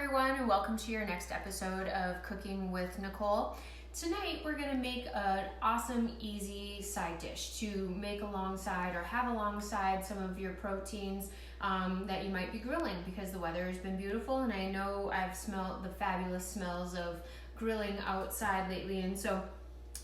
everyone, and welcome to your next episode of Cooking with Nichole. Tonight we're going to make an awesome, easy side dish to make alongside or have alongside some of your proteins that you might be grilling, because the weather has been beautiful and I know I've smelled the fabulous smells of grilling outside lately, and so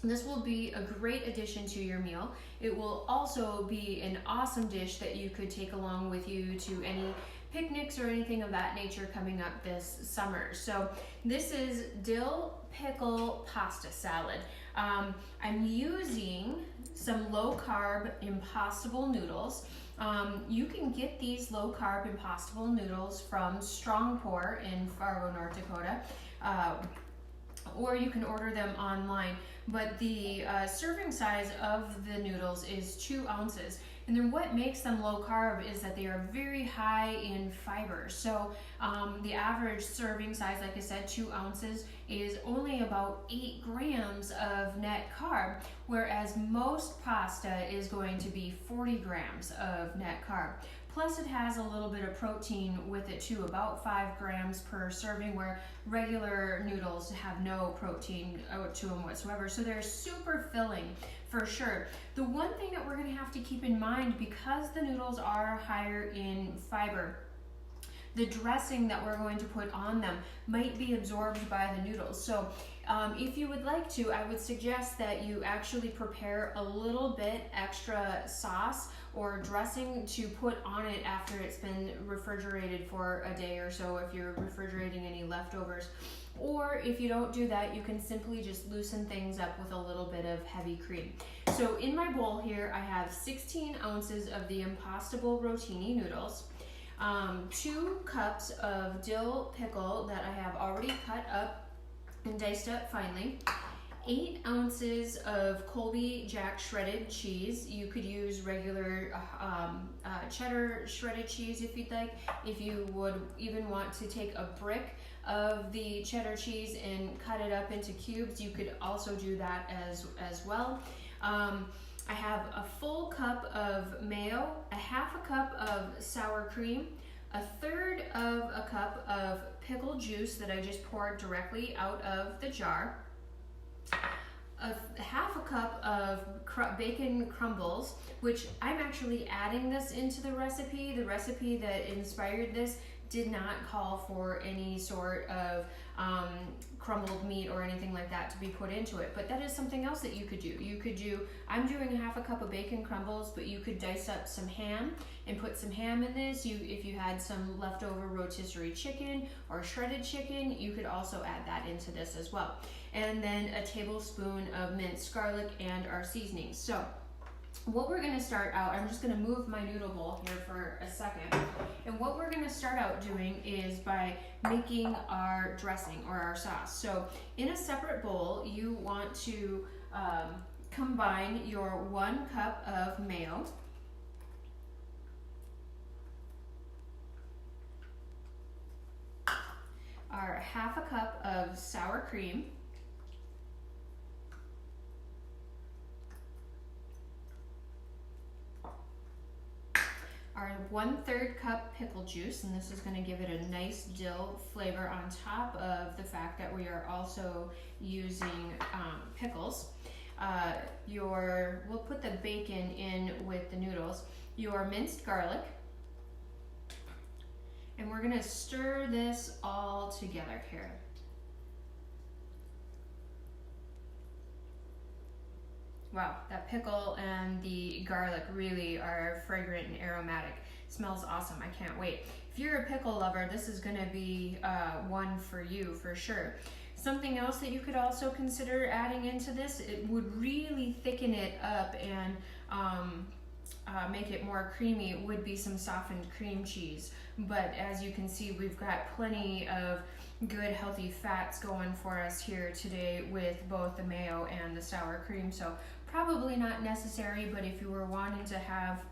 this will be a great addition to your meal. It will also be an awesome dish that you could take along with you to any picnics or anything of that nature coming up this summer. So this is dill pickle pasta salad. I'm using some low carb Impastable noodles. You can get these low carb Impastable noodles from StrongPour in Fargo, North Dakota, or you can order them online. But the serving size of the noodles is 2 ounces. And then what makes them low carb is that they are very high in fiber. So the average serving size, like I said, 2 ounces, is only about 8 grams of net carb, whereas most pasta is going to be 40 grams of net carb. Plus it has a little bit of protein with it too, about 5 grams per serving, where regular noodles have no protein to them whatsoever. So they're super filling for sure. The one thing that we're gonna have to keep in mind, because the noodles are higher in fiber, the dressing that we're going to put on them might be absorbed by the noodles. So if you would like to, I would suggest that you actually prepare a little bit extra sauce or dressing to put on it after it's been refrigerated for a day or so, if you're refrigerating any leftovers. Or if you don't do that, you can simply just loosen things up with a little bit of heavy cream. So in my bowl here, I have 16 ounces of the Impastable rotini noodles, 2 cups of dill pickle that I have already cut up and diced up finely, 8 ounces of Colby Jack shredded cheese. You could use regular cheddar shredded cheese if you'd like. If you would even want to take a brick of the cheddar cheese and cut it up into cubes, you could also do that as well. I have a full cup of mayo, a half a cup of sour cream, a third of a cup of pickle juice that I just poured directly out of the jar, a half a cup of bacon crumbles, which I'm actually adding this into the recipe. The recipe that inspired this did not call for any sort of crumbled meat or anything like that to be put into it, but that is something else that you could do. I'm doing a half a cup of bacon crumbles, but you could dice up some ham and put some ham in this. If you had some leftover rotisserie chicken or shredded chicken, you could also add that into this as well. And then a tablespoon of minced garlic and our seasonings. So what we're going to start out, I'm just going to move my noodle bowl here for a second, and what we're going to start out doing is by making our dressing or our sauce. So in a separate bowl, you want to combine your 1 cup of mayo, our half a cup of sour cream, our 1/3 cup pickle juice, and this is going to give it a nice dill flavor on top of the fact that we are also using pickles. We'll put the bacon in with the noodles, your minced garlic, and we're going to stir this all together here. Wow, that pickle and the garlic really are fragrant and aromatic. It smells awesome. I can't wait. If you're a pickle lover, this is going to be one for you for sure. Something else that you could also consider adding into this, it would really thicken it up and make it more creamy, would be some softened cream cheese. But as you can see, we've got plenty of good healthy fats going for us here today with both the mayo and the sour cream, so probably not necessary. But if you were wanting to have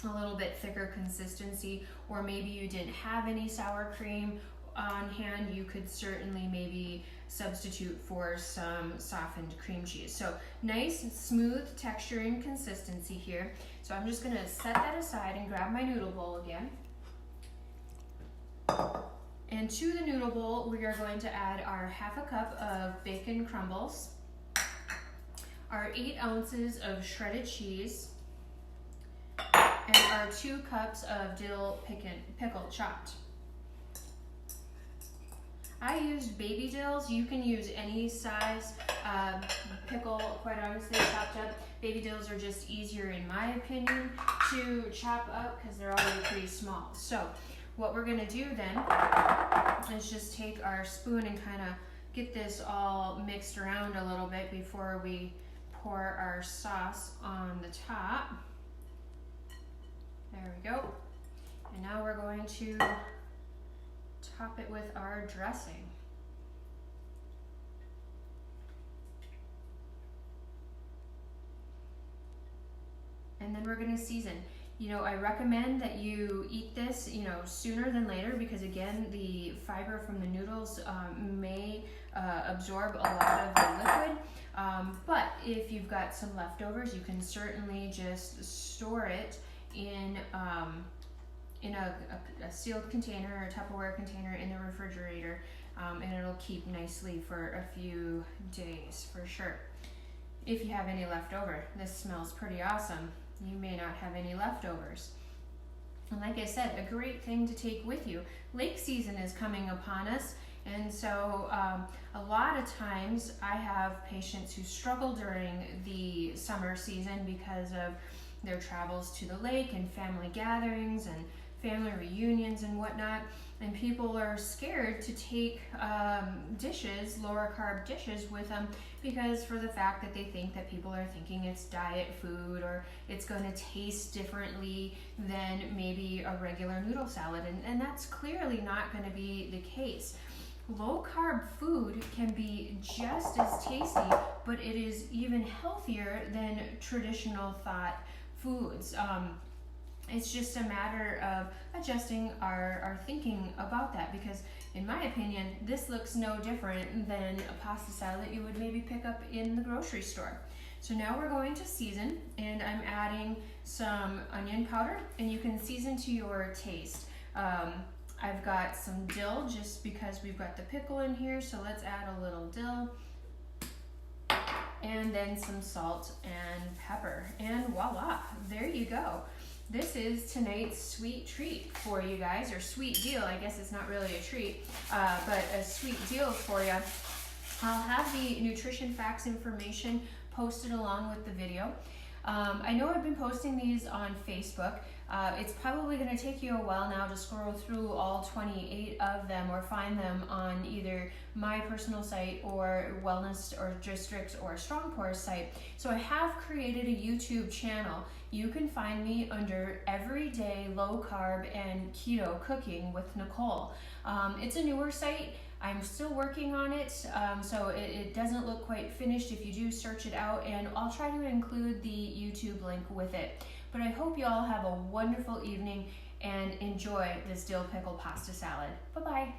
a little bit thicker consistency, or maybe you didn't have any sour cream on hand, you could certainly maybe substitute for some softened cream cheese. So nice smooth texture and consistency here. So I'm just gonna set that aside and grab my noodle bowl again. And then to the noodle bowl, we are going to add our 1/2 cup of bacon crumbles, our 8 ounces of shredded cheese, and our 2 cups of dill pickle chopped. I used baby dills. You can use any size pickle, quite honestly, chopped up. Baby dills are just easier, in my opinion, to chop up because they're already pretty small. So what we're gonna do then is just take our spoon and kind of get this all mixed around a little bit before we pour our sauce on the top. There we go. And now we're going to top it with our dressing. And then we're going to season. You know, I recommend that you eat this, you know, sooner than later because, again, the fiber from the noodles may absorb a lot of the liquid. But if you've got some leftovers, you can certainly just store it in a sealed container or a Tupperware container in the refrigerator, and it'll keep nicely for a few days for sure. If you have any left over, this smells pretty awesome. You may not have any leftovers. And like I said, a great thing to take with you. Lake season is coming upon us, and so a lot of times I have patients who struggle during the summer season because of their travels to the lake and family gatherings and family reunions and whatnot, and people are scared to take dishes, lower carb dishes with them because for the fact that they think that people are thinking it's diet food or it's going to taste differently than maybe a regular noodle salad, and that's clearly not going to be the case. Low carb food can be just as tasty, but it is even healthier than traditional thought foods. It's just a matter of adjusting our thinking about that because, in my opinion, this looks no different than a pasta salad that you would maybe pick up in the grocery store. So now we're going to season, and I'm adding some onion powder, and you can season to your taste. I've got some dill just because we've got the pickle in here, so let's add a little dill. And then some salt and pepper, and voila, there you go. This is tonight's sweet treat for you guys, or sweet deal. I guess it's not really a treat, but a sweet deal for you. I'll have the nutrition facts information posted along with the video. I know I've been posting these on Facebook. It's probably going to take you a while now to scroll through all 28 of them or find them on either my personal site or Wellness or Districts or StrongPour site. So I have created a YouTube channel. You can find me under Everyday Low Carb and Keto Cooking with Nichole. It's a newer site. I'm still working on it, so it doesn't look quite finished if you do search it out, and I'll try to include the YouTube link with it. But I hope you all have a wonderful evening and enjoy this dill pickle pasta salad. Bye-bye.